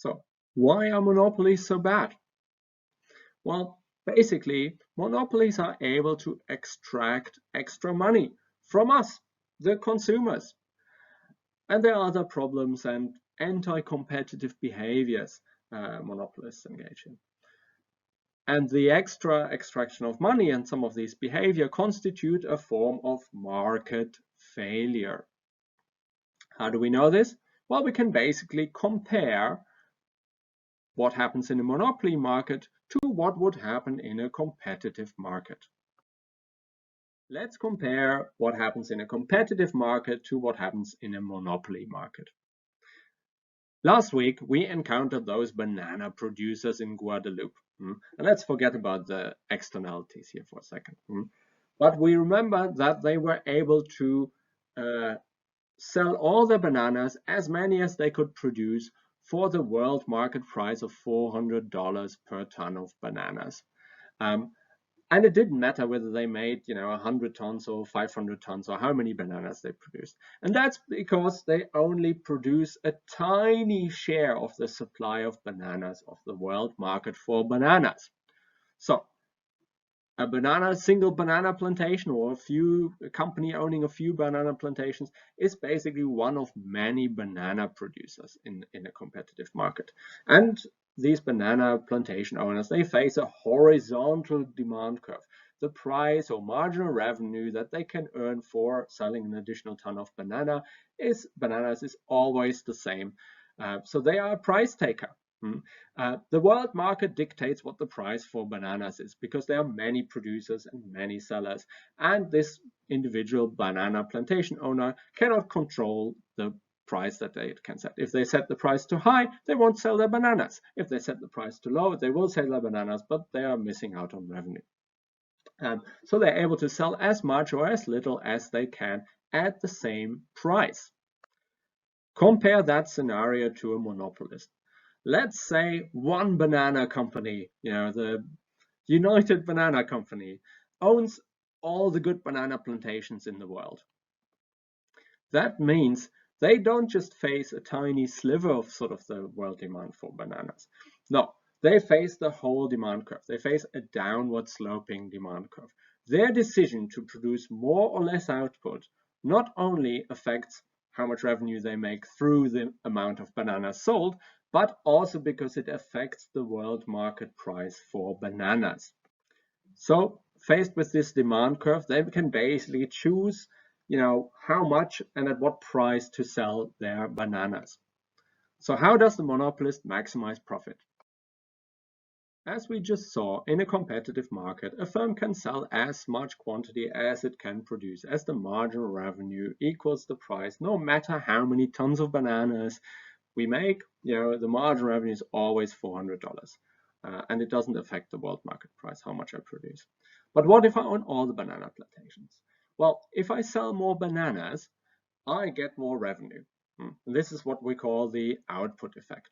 So why are monopolies so bad? Well, basically, monopolies are able to extract extra money from us, the consumers. And there are other problems and anti-competitive behaviors monopolists engage in. And the extra extraction of money and some of these behavior constitute a form of market failure. How do we know this? Well, we can basically compare what happens in a monopoly market to what would happen in a competitive market. Let's compare what happens in a competitive market to what happens in a monopoly market. Last week, we encountered those banana producers in Guadeloupe. And let's forget about the externalities here for a second. But we remember that they were able to sell all the bananas, as many as they could produce, for the world market price of $400 per ton of bananas. And it didn't matter whether they made 100 tons or 500 tons or how many bananas they produced. And that's because they only produce a tiny share of the supply of bananas of the world market for bananas. So a single banana plantation or a company owning a few banana plantations is basically one of many banana producers in a competitive market. And these banana plantation owners, they face a horizontal demand curve. The price or marginal revenue that they can earn for selling an additional ton of bananas is always the same. So they are a price taker. The world market dictates what the price for bananas is because there are many producers and many sellers, and this individual banana plantation owner cannot control the price that they can set. If they set the price too high, they won't sell their bananas. If they set the price too low, they will sell their bananas, but they are missing out on revenue. So they're able to sell as much or as little as they can at the same price. Compare that scenario to a monopolist. Let's say one banana company, the United Banana Company, owns all the good banana plantations in the world. That means they don't just face a tiny sliver of sort of the world demand for bananas. No, they face the whole demand curve. They face a downward sloping demand curve. Their decision to produce more or less output not only affects how much revenue they make through the amount of bananas sold, but also because it affects the world market price for bananas. So faced with this demand curve, they can basically choose how much and at what price to sell their bananas. So how does the monopolist maximize profit? As we just saw, in a competitive market, a firm can sell as much quantity as it can produce, as the marginal revenue equals the price, no matter how many tons of bananas we make. The marginal revenue is always $400, and it doesn't affect the world market price, how much I produce. But what if I own all the banana plantations? Well, if I sell more bananas, I get more revenue. This is what we call the output effect.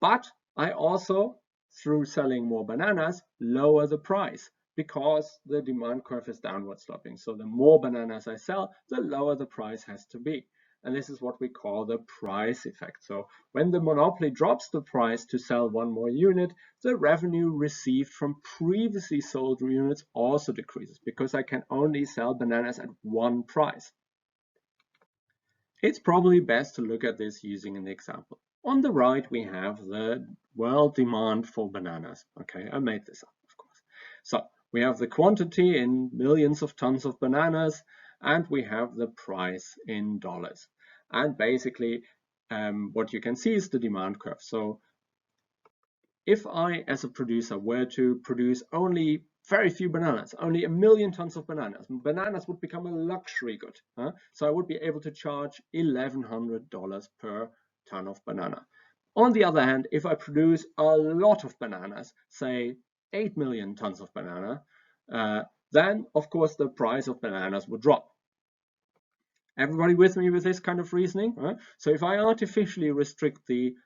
But I also, through selling more bananas, lower the price because the demand curve is downward sloping. So the more bananas I sell, the lower the price has to be. And this is what we call the price effect. So when the monopoly drops the price to sell one more unit, the revenue received from previously sold units also decreases because I can only sell bananas at one price. It's probably best to look at this using an example. On the right, we have the world demand for bananas. Okay, I made this up, of course. So we have the quantity in millions of tons of bananas, and we have the price in dollars. And basically, what you can see is the demand curve. So if I, as a producer, were to produce only very few bananas, only 1 million tons of bananas, bananas would become a luxury good. So I would be able to charge $1,100 per ton of banana. On the other hand, if I produce a lot of bananas, say 8 million tons of banana, then of course the price of bananas would drop. Everybody with me with this kind of reasoning? So if I artificially restrict the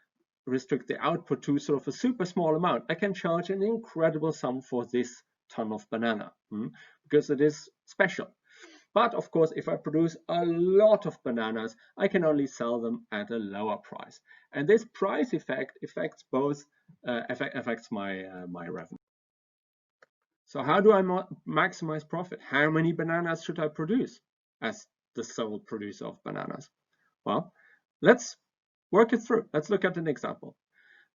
output to sort of a super small amount, I can charge an incredible sum for this ton of banana because it is special. But of course, if I produce a lot of bananas, I can only sell them at a lower price. And this price effect affects both affects my revenue. So how do I maximize profit? How many bananas should I produce as the sole producer of bananas? Well, let's work it through. Let's look at an example.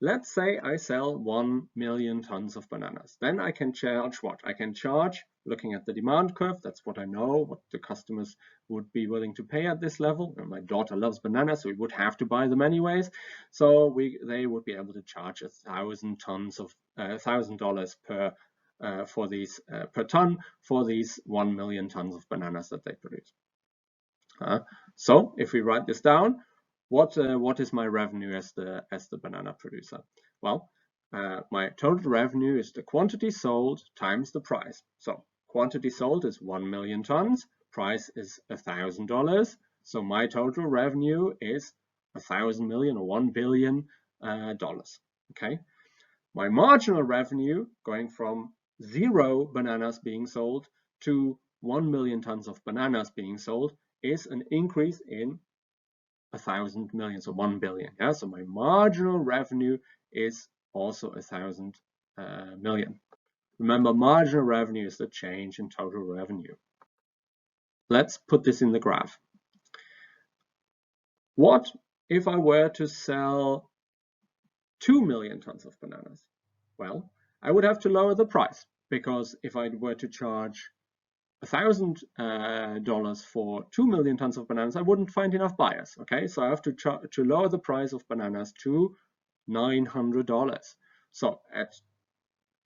Let's say I sell 1 million tons of bananas. Then I can charge what? I can charge, looking at the demand curve, that's what I know, what the customers would be willing to pay at this level. And my daughter loves bananas, so we would have to buy them anyways. So they would be able to charge $1,000 per per ton for these 1 million tons of bananas that they produce. So if we write this down, what is my revenue as the banana producer? Well, my total revenue is the quantity sold times the price. So quantity sold is 1 million tons, price is $1,000. So my total revenue is 1,000 million or $1 billion. Okay. My marginal revenue, going from 0 bananas being sold to 1 million tons of bananas being sold, is an increase in 1,000 million, so 1 billion. Yeah, so my marginal revenue is also 1,000 million. Remember, marginal revenue is the change in total revenue. Let's put this in the graph. What if I were to sell 2 million tons of bananas? Well, I would have to lower the price, because if I were to charge $1,000 for 2 million tons of bananas, I wouldn't find enough buyers. Okay, so I have to lower the price of bananas to $900. So at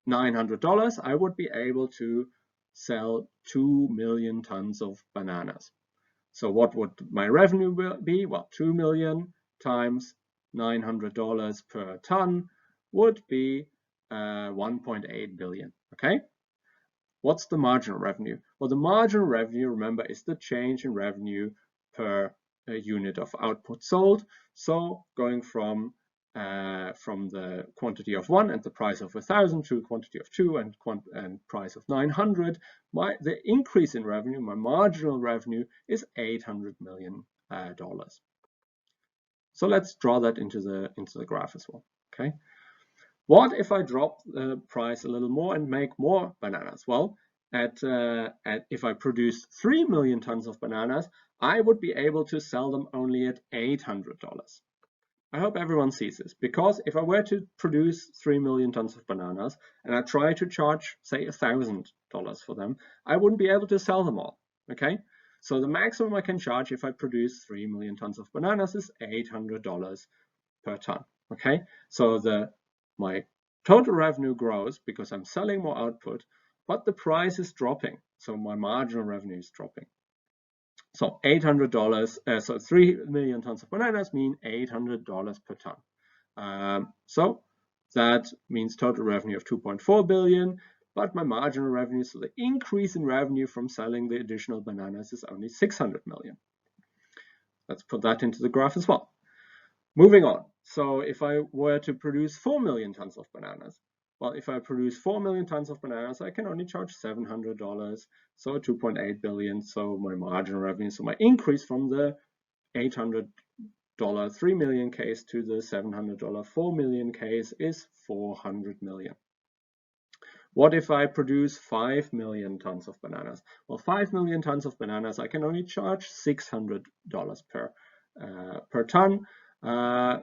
$900, I would be able to sell 2 million tons of bananas. So what would my revenue be? Well, 2 million times $900 per ton would be 1.8 billion. Okay. What's the marginal revenue? Well, the marginal revenue, remember, is the change in revenue per unit of output sold. So going from the quantity of 1 and the price of 1,000 to quantity of 2 and price of 900, the increase in revenue, my marginal revenue, is $800 million. So let's draw that into the graph as well. Okay. What if I drop the price a little more and make more bananas? Well, if I produce 3 million tons of bananas, I would be able to sell them only at $800. I hope everyone sees this, because if I were to produce 3 million tons of bananas and I try to charge, say, $1,000 for them, I wouldn't be able to sell them all. Okay, so the maximum I can charge if I produce 3 million tons of bananas is $800 per ton. Okay, so my total revenue grows because I'm selling more output, but the price is dropping, so my marginal revenue is dropping. So $800, so 3 million tons of bananas mean $800 per ton. So that means total revenue of 2.4 billion, but my marginal revenue, so the increase in revenue from selling the additional bananas, is only 600 million. Let's put that into the graph as well. Moving on. So if I were to produce 4 million tons of bananas, well, if I produce 4 million tons of bananas, I can only charge $700, so 2.8 billion. So my marginal revenue, so my increase from the $800 3 million case to the $700 4 million case is 400 million. What if I produce 5 million tons of bananas? Well, 5 million tons of bananas, I can only charge $600 per ton.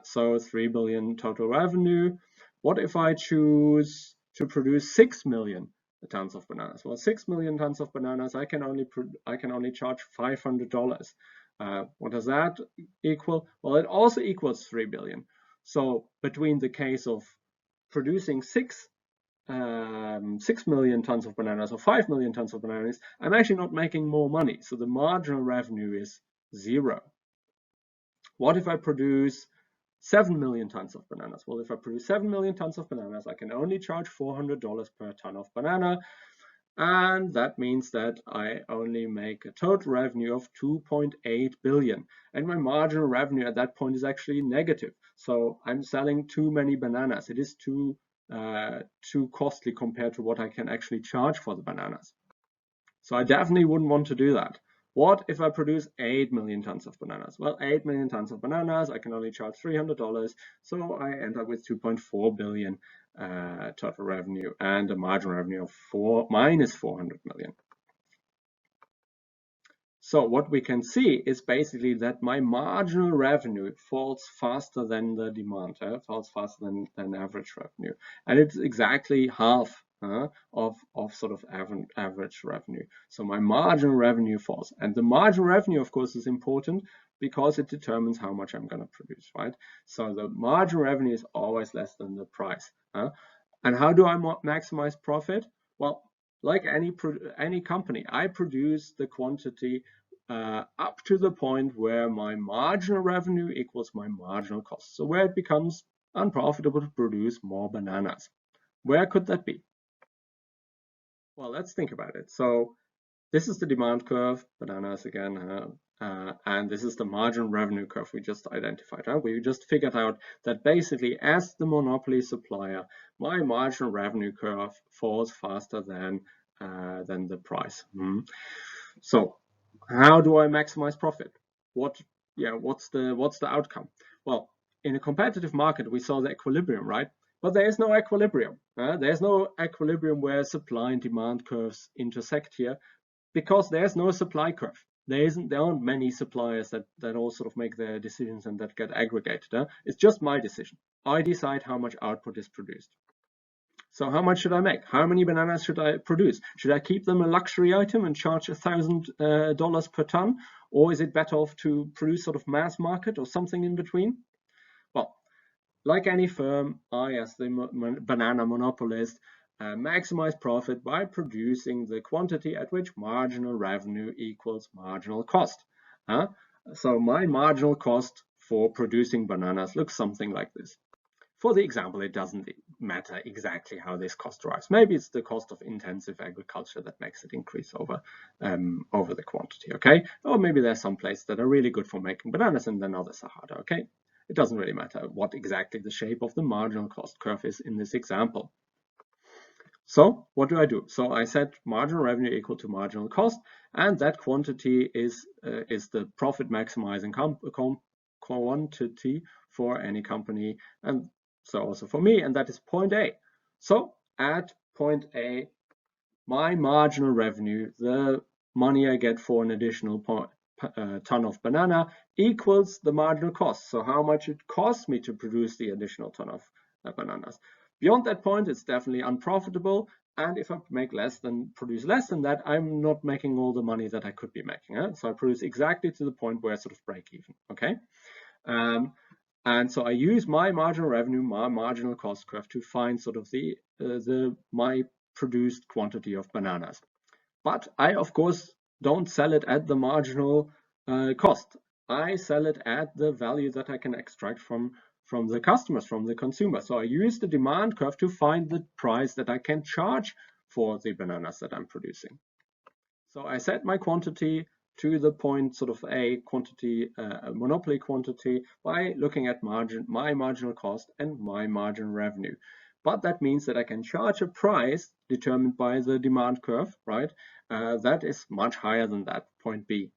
So 3 billion total revenue. What if I choose to produce 6 million tons of bananas? Well, 6 million tons of bananas, I can only charge $500. What does that equal? Well, it also equals 3 billion. So between the case of producing 6 million tons of bananas or 5 million tons of bananas, I'm actually not making more money. So the marginal revenue is 0. What if I produce 7 million tons of bananas? Well, if I produce 7 million tons of bananas, I can only charge $400 per ton of banana. And that means that I only make a total revenue of 2.8 billion. And my marginal revenue at that point is actually negative. So I'm selling too many bananas. It is too costly compared to what I can actually charge for the bananas. So I definitely wouldn't want to do that. What if I produce 8 million tons of bananas? Well, 8 million tons of bananas, I can only charge $300, so I end up with 2.4 billion total revenue and a marginal revenue of minus 400 million. So what we can see is basically that my marginal revenue falls faster than the demand, falls faster than average revenue. And it's exactly half of sort of average revenue. So my marginal revenue falls. And the marginal revenue, of course, is important because it determines how much I'm going to produce, right? So the marginal revenue is always less than the price. And how do I maximize profit? Well, like any company, I produce the quantity up to the point where my marginal revenue equals my marginal cost. So where it becomes unprofitable to produce more bananas. Where could that be? Well, let's think about it. So this is the demand curve, bananas again, and this is the marginal revenue curve we just identified. We just figured out that basically as the monopoly supplier, my marginal revenue curve falls faster than the price. So how do I maximize profit? What's the outcome? Well, in a competitive market, we saw the equilibrium, right? But there is no equilibrium. There's no equilibrium where supply and demand curves intersect here, because there's no supply curve. There aren't many suppliers that all sort of make their decisions and that get aggregated. It's just my decision. I decide how much output is produced. So how much should I make? How many bananas should I produce? Should I keep them a luxury item and charge $1,000 per ton? Or is it better off to produce sort of mass market or something in between? Well, like any firm, I, as the banana monopolist, maximize profit by producing the quantity at which marginal revenue equals marginal cost. So my marginal cost for producing bananas looks something like this. For the example, it doesn't matter exactly how this cost drives. Maybe it's the cost of intensive agriculture that makes it increase over the quantity, okay? Or maybe there's some places that are really good for making bananas and then others are harder, okay? It doesn't really matter what exactly the shape of the marginal cost curve is in this example. So what do? So I set marginal revenue equal to marginal cost, and that quantity is the profit maximizing quantity for any company, and so also for me, and that is point A. So at point A, my marginal revenue, the money I get for an additional ton of banana, equals the marginal cost. So how much it costs me to produce the additional ton of bananas. Beyond that point, it's definitely unprofitable. And if I produce less than that, I'm not making all the money that I could be making. So I produce exactly to the point where I sort of break even. Okay. And so I use my marginal revenue, my marginal cost curve to find sort of my produced quantity of bananas. But I, of course, don't sell it at the marginal cost. I sell it at the value that I can extract from the customers, from the consumer. So I use the demand curve to find the price that I can charge for the bananas that I'm producing. So I set my quantity to the point sort of a quantity, monopoly quantity, by looking at my marginal cost and my marginal revenue. But that means that I can charge a price determined by the demand curve, right? That is much higher than that point B.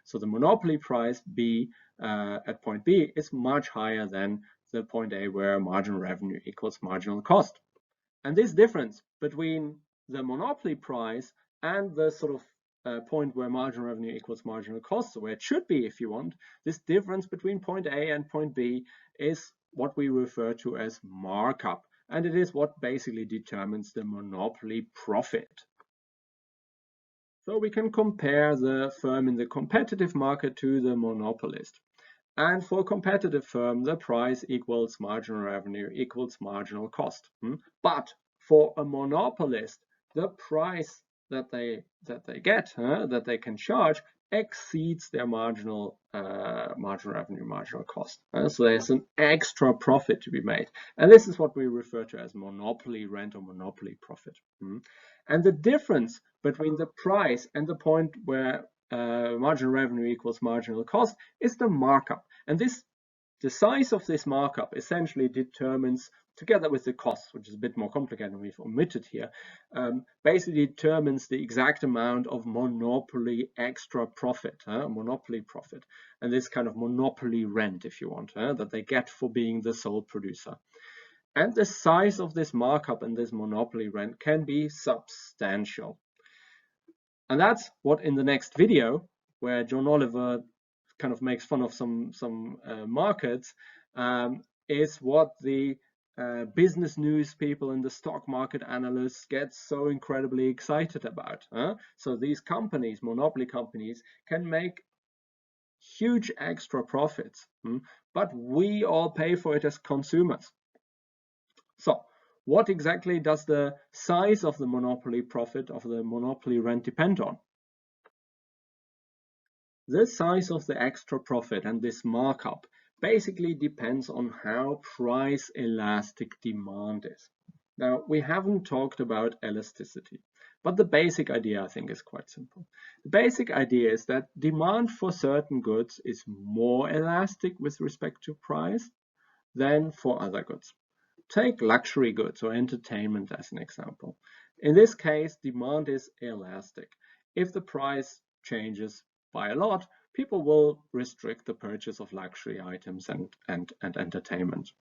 So the monopoly price B at point B is much higher than the point A, where marginal revenue equals marginal cost. And this difference between the monopoly price and the sort of point where marginal revenue equals marginal cost, so where it should be if you want, this difference between point A and point B is what we refer to as markup. And it is what basically determines the monopoly profit. So we can compare the firm in the competitive market to the monopolist. And for a competitive firm, the price equals marginal revenue equals marginal cost. But for a monopolist, the price that they get, that they can charge, exceeds their marginal revenue, marginal cost. So there's an extra profit to be made. And this is what we refer to as monopoly rent or monopoly profit. And the difference between the price and the point where marginal revenue equals marginal cost is the markup. And the size of this markup essentially determines together with the cost, which is a bit more complicated and we've omitted here, basically determines the exact amount of monopoly extra profit, monopoly profit, and this kind of monopoly rent, if you want, that they get for being the sole producer. And the size of this markup and this monopoly rent can be substantial. And that's what in the next video, where John Oliver kind of makes fun of some markets, is what the business news people and the stock market analysts get so incredibly excited about. So these companies, monopoly companies, can make huge extra profits, but we all pay for it as consumers. So what exactly does the size of the monopoly profit, of the monopoly rent, depend on? The size of the extra profit and this markup basically depends on how price elastic demand is. Now, we haven't talked about elasticity, but the basic idea, I think, is quite simple. The basic idea is that demand for certain goods is more elastic with respect to price than for other goods. Take luxury goods or entertainment as an example. In this case, demand is elastic. If the price changes by a lot, people will restrict the purchase of luxury items and entertainment.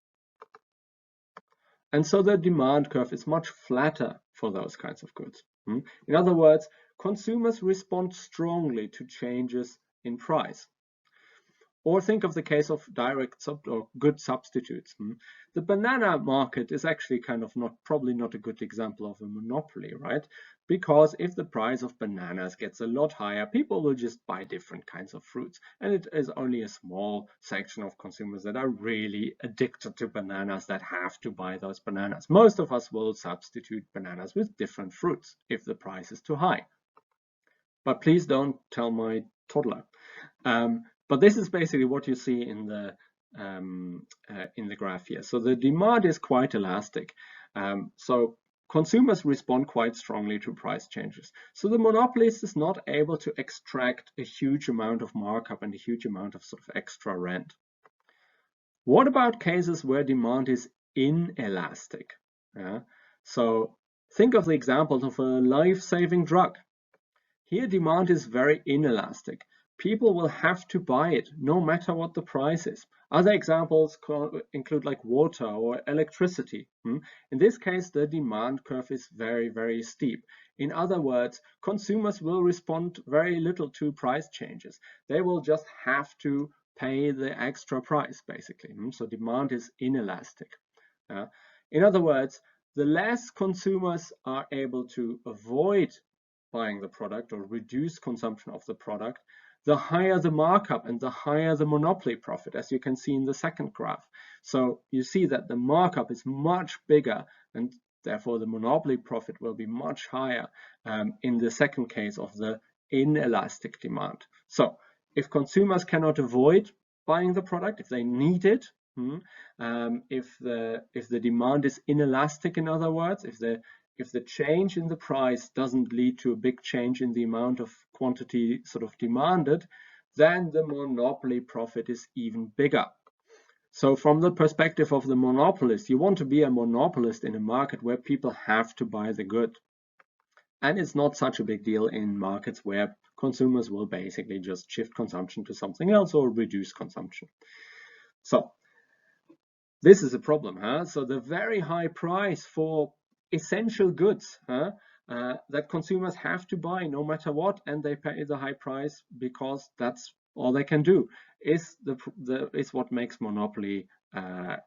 And so the demand curve is much flatter for those kinds of goods. In other words, consumers respond strongly to changes in price. Or think of the case of direct or good substitutes. The banana market is actually kind of probably not a good example of a monopoly, right? Because if the price of bananas gets a lot higher, people will just buy different kinds of fruits. And it is only a small section of consumers that are really addicted to bananas that have to buy those bananas. Most of us will substitute bananas with different fruits if the price is too high. But please don't tell my toddler. But this is basically what you see in the graph here. So the demand is quite elastic. So consumers respond quite strongly to price changes. So the monopolist is not able to extract a huge amount of markup and a huge amount of sort of extra rent. What about cases where demand is inelastic? So think of the example of a life-saving drug. Here demand is very inelastic. People will have to buy it no matter what the price is. Other examples include like water or electricity. In this case, the demand curve is very, very steep. In other words, consumers will respond very little to price changes. They will just have to pay the extra price, basically. So demand is inelastic. In other words, the less consumers are able to avoid buying the product or reduce consumption of the product, the higher the markup and the higher the monopoly profit, as you can see in the second graph. So you see that the markup is much bigger and therefore the monopoly profit will be much higher in the second case of the inelastic demand. So if consumers cannot avoid buying the product, if they need it, if the demand is inelastic, in other words, if the change in the price doesn't lead to a big change in the amount of quantity sort of demanded, then the monopoly profit is even bigger. So from the perspective of the monopolist, you want to be a monopolist in a market where people have to buy the good. And it's not such a big deal in markets where consumers will basically just shift consumption to something else or reduce consumption. So this is a problem. So the very high price for essential goods that consumers have to buy no matter what, and they pay the high price because that's all they can do, is what makes monopoly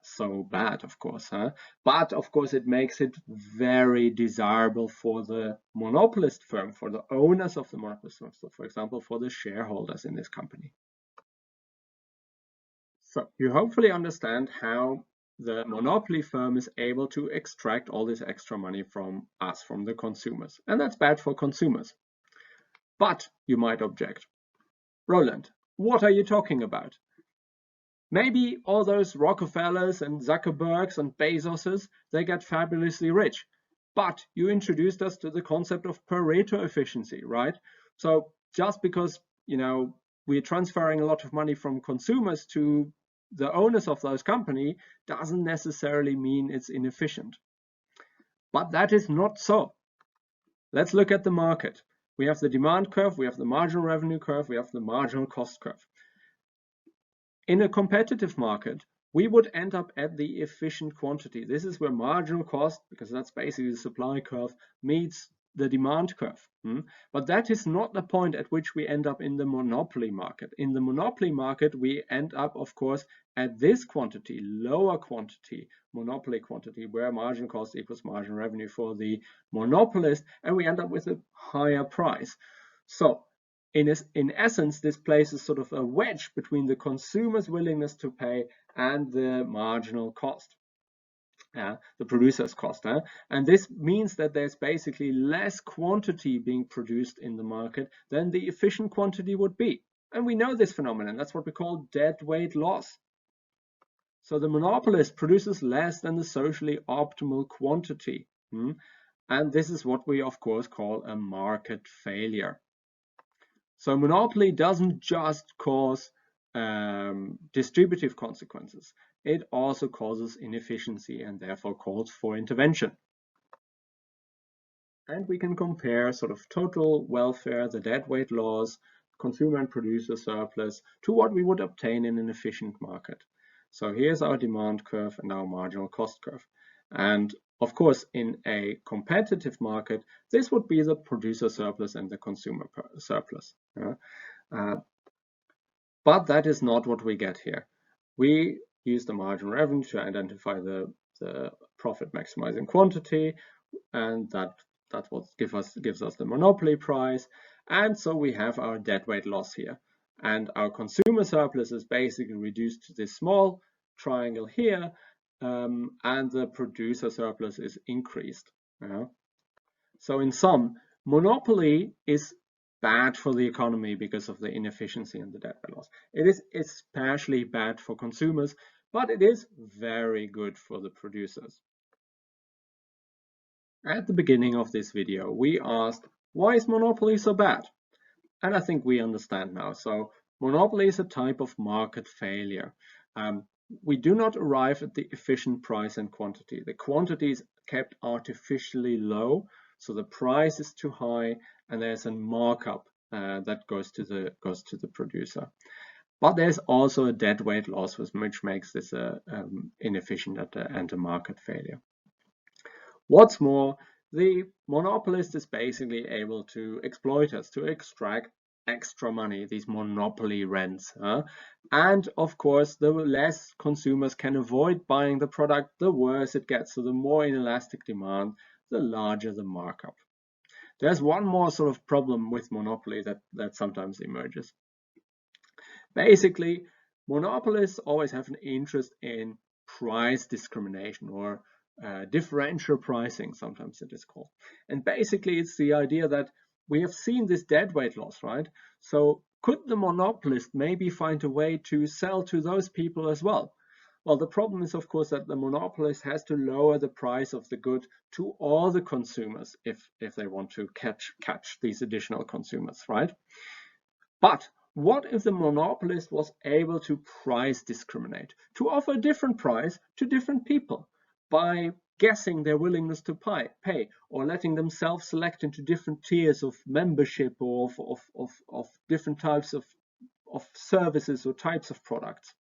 so bad, of course. But of course it makes it very desirable for the monopolist firm, for the owners of the monopolist firm, so for example for the shareholders in this company. So you hopefully understand how the monopoly firm is able to extract all this extra money from us, from the consumers. And that's bad for consumers. But you might object, Roland, what are you talking about? Maybe all those Rockefellers and Zuckerbergs and Bezoses, they get fabulously rich. But you introduced us to the concept of Pareto efficiency, right? So just because, we're transferring a lot of money from consumers to the owners of those companies doesn't necessarily mean it's inefficient. But that is not so. Let's look at the market. We have the demand curve, we have the marginal revenue curve, we have the marginal cost curve. In a competitive market, we would end up at the efficient quantity. This is where marginal cost, because that's basically the supply curve, meets the demand curve. But that is not the point at which we end up in the monopoly market. In the monopoly market, we end up, of course, at this quantity, lower quantity, monopoly quantity, where marginal cost equals marginal revenue for the monopolist, and we end up with a higher price. So in essence, this places sort of a wedge between the consumer's willingness to pay and the marginal cost, the producer's cost. And this means that there's basically less quantity being produced in the market than the efficient quantity would be. And we know this phenomenon. That's what we call deadweight loss. So the monopolist produces less than the socially optimal quantity. And this is what we, of course, call a market failure. So monopoly doesn't just cause distributive consequences. It also causes inefficiency and therefore calls for intervention. And we can compare sort of total welfare, the deadweight loss, consumer and producer surplus to what we would obtain in an efficient market. So here's our demand curve and our marginal cost curve. And of course, in a competitive market, this would be the producer surplus and the consumer surplus. But that is not what we get here. We use the marginal revenue to identify the profit maximizing quantity, and that's what gives us the monopoly price. And so we have our deadweight loss here. And our consumer surplus is basically reduced to this small triangle here, and the producer surplus is increased. So in sum, monopoly is bad for the economy because of the inefficiency and the deadweight loss. It is especially bad for consumers, but it is very good for the producers. At the beginning of this video, we asked, why is monopoly so bad? And I think we understand now. So monopoly is a type of market failure. We do not arrive at the efficient price and quantity. The quantity is kept artificially low, so the price is too high, and there's a markup that goes to the producer. But there's also a deadweight loss, which makes this inefficient and a market failure. What's more, the monopolist is basically able to exploit us, to extract extra money, these monopoly rents. And of course, the less consumers can avoid buying the product, the worse it gets. So the more inelastic demand, the larger the markup. There's one more sort of problem with monopoly that sometimes emerges. Basically, monopolists always have an interest in price discrimination, or differential pricing, sometimes it is called. And basically, it's the idea that we have seen this deadweight loss, right? So could the monopolist maybe find a way to sell to those people as well? Well, the problem is, of course, that the monopolist has to lower the price of the good to all the consumers if they want to catch these additional consumers, right? But what if the monopolist was able to price discriminate, to offer a different price to different people by guessing their willingness to pay, or letting them self-select into different tiers of membership or of different types of services or types of products.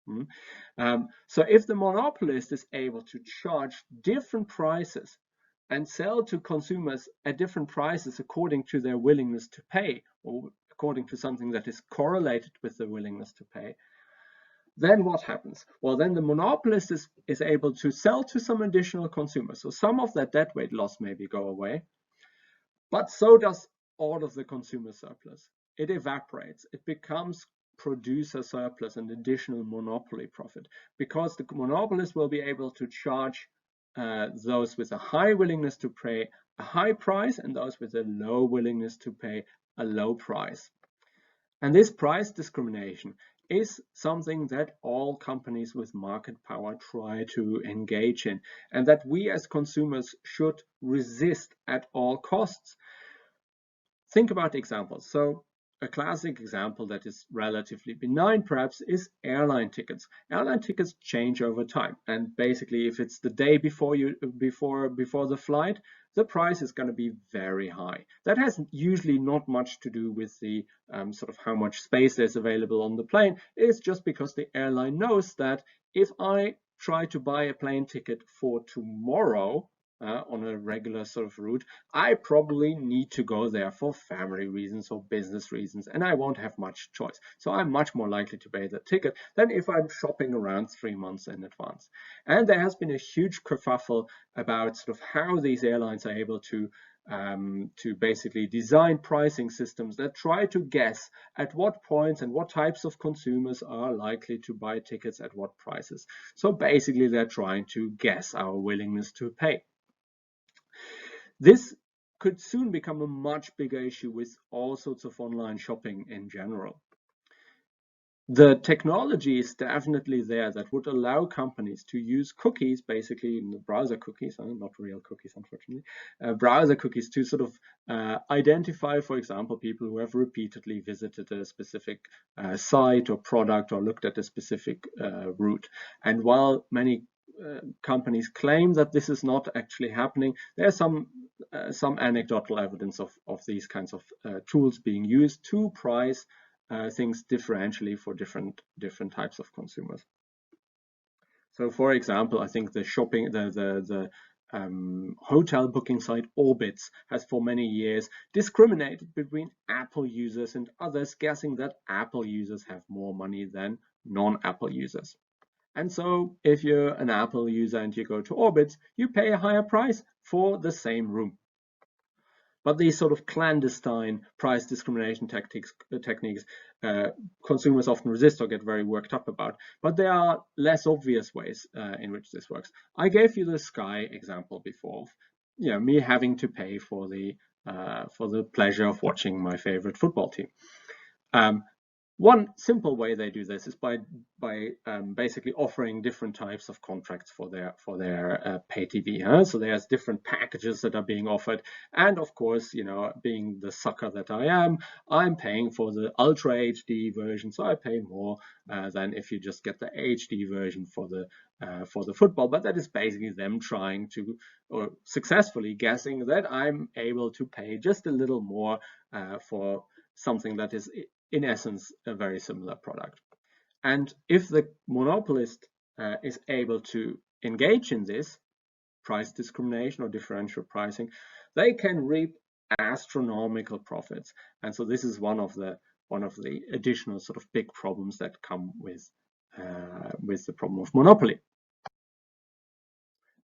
So if the monopolist is able to charge different prices and sell to consumers at different prices according to their willingness to pay, or according to something that is correlated with the willingness to pay, then what happens? Well, then the monopolist is able to sell to some additional consumers. So some of that deadweight loss maybe go away, but so does all of the consumer surplus. It evaporates. It becomes producer surplus and additional monopoly profit, because the monopolist will be able to charge those with a high willingness to pay a high price, and those with a low willingness to pay a low price. And this price discrimination is something that all companies with market power try to engage in, and that we as consumers should resist at all costs. Think about examples. So a classic example that is relatively benign perhaps is airline tickets. Airline tickets change over time, and basically if it's the day before the flight, the price is going to be very high. That has usually not much to do with the sort of how much space there's available on the plane. It's just because the airline knows that if I try to buy a plane ticket for tomorrow, on a regular sort of route, I probably need to go there for family reasons or business reasons, and I won't have much choice. So I'm much more likely to pay the ticket than if I'm shopping around 3 months in advance. And there has been a huge kerfuffle about sort of how these airlines are able to basically design pricing systems that try to guess at what points and what types of consumers are likely to buy tickets at what prices. So basically they're trying to guess our willingness to pay. This could soon become a much bigger issue with all sorts of online shopping in general. The technology is definitely there that would allow companies to use cookies, basically in the browser cookies, not real cookies, unfortunately, browser cookies to sort of identify, for example, people who have repeatedly visited a specific site or product or looked at a specific route. And while many companies claim that this is not actually happening, there's some anecdotal evidence of these kinds of tools being used to price things differentially for different types of consumers. So, for example, I think the hotel booking site Orbitz has for many years discriminated between Apple users and others, guessing that Apple users have more money than non-Apple users. And so if you're an Apple user and you go to Orbitz, you pay a higher price for the same room. But these sort of clandestine price discrimination techniques consumers often resist or get very worked up about. But there are less obvious ways in which this works. I gave you the Sky example before, me having to pay for the pleasure of watching my favorite football team. One simple way they do this is by basically offering different types of contracts for their pay TV. So there's different packages that are being offered, and of course, being the sucker that I am, I'm paying for the Ultra HD version, so I pay more than if you just get the HD version for the football. But that is basically them trying to, or successfully guessing that I'm able to pay just a little more for something that is in essence a very similar product. And if the monopolist is able to engage in this price discrimination or differential pricing, they can reap astronomical profits. And so this is one of the additional sort of big problems that come with the problem of monopoly.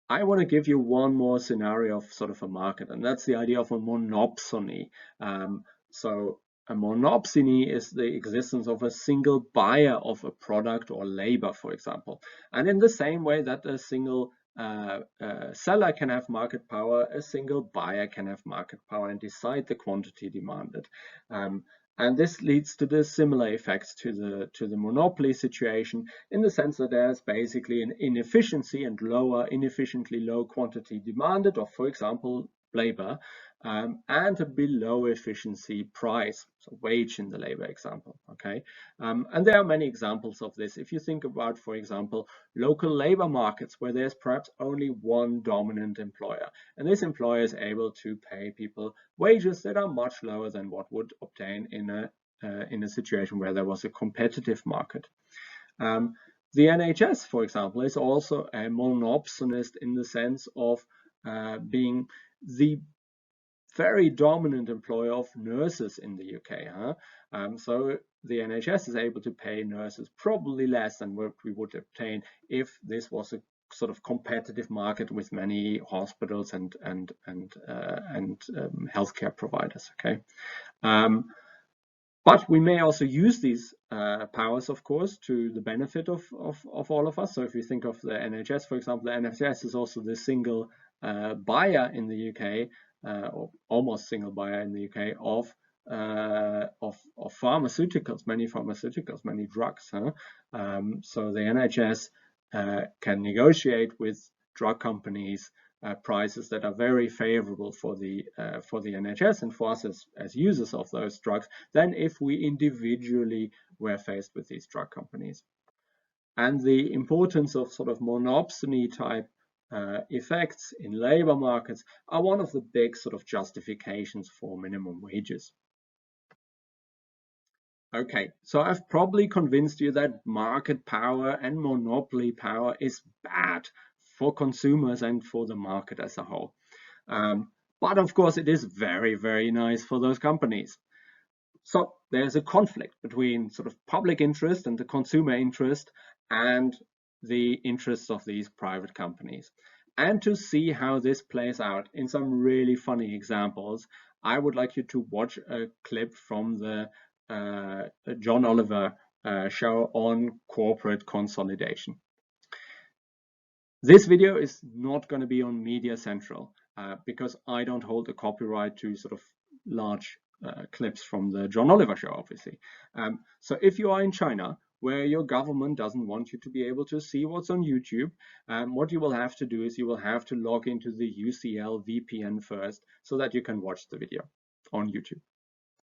I want to give you one more scenario of sort of a market, and that's the idea of a monopsony. So a monopsony is the existence of a single buyer of a product or labor, for example. And in the same way that a single seller can have market power, a single buyer can have market power and decide the quantity demanded. And this leads to the similar effects to the monopoly situation, in the sense that there's basically an inefficiency and inefficiently low quantity demanded of, for example, labor, and a below efficiency price, so wage in the labor example. Okay, and there are many examples of this. If you think about, for example, local labor markets where there's perhaps only one dominant employer, and this employer is able to pay people wages that are much lower than what would obtain in a situation where there was a competitive market. The NHS, for example, is also a monopsonist in the sense of being the very dominant employer of nurses in the UK. So the NHS is able to pay nurses probably less than what we would obtain if this was a sort of competitive market with many hospitals and healthcare providers. Okay. But we may also use these powers, of course, to the benefit of all of us. So if you think of the NHS, for example, the NHS is also the single buyer in the UK, or almost single buyer in the UK of pharmaceuticals, many drugs. So the NHS can negotiate with drug companies prices that are very favorable for the NHS and for us as users of those drugs than if we individually were faced with these drug companies. And the importance of sort of monopsony type effects in labor markets are one of the big sort of justifications for minimum wages. Okay, so I've probably convinced you that market power and monopoly power is bad for consumers and for the market as a whole. But of course, it is very, very nice for those companies. So there's a conflict between sort of public interest and the consumer interest and the interests of these private companies. And to see how this plays out in some really funny examples, I would like you to watch a clip from the John Oliver show on corporate consolidation. This video is not going to be on Media Central because I don't hold the copyright to sort of large clips from the John Oliver show, obviously. So if you are in China, where your government doesn't want you to be able to see what's on YouTube, what you will have to do is you will have to log into the UCL VPN first so that you can watch the video on YouTube.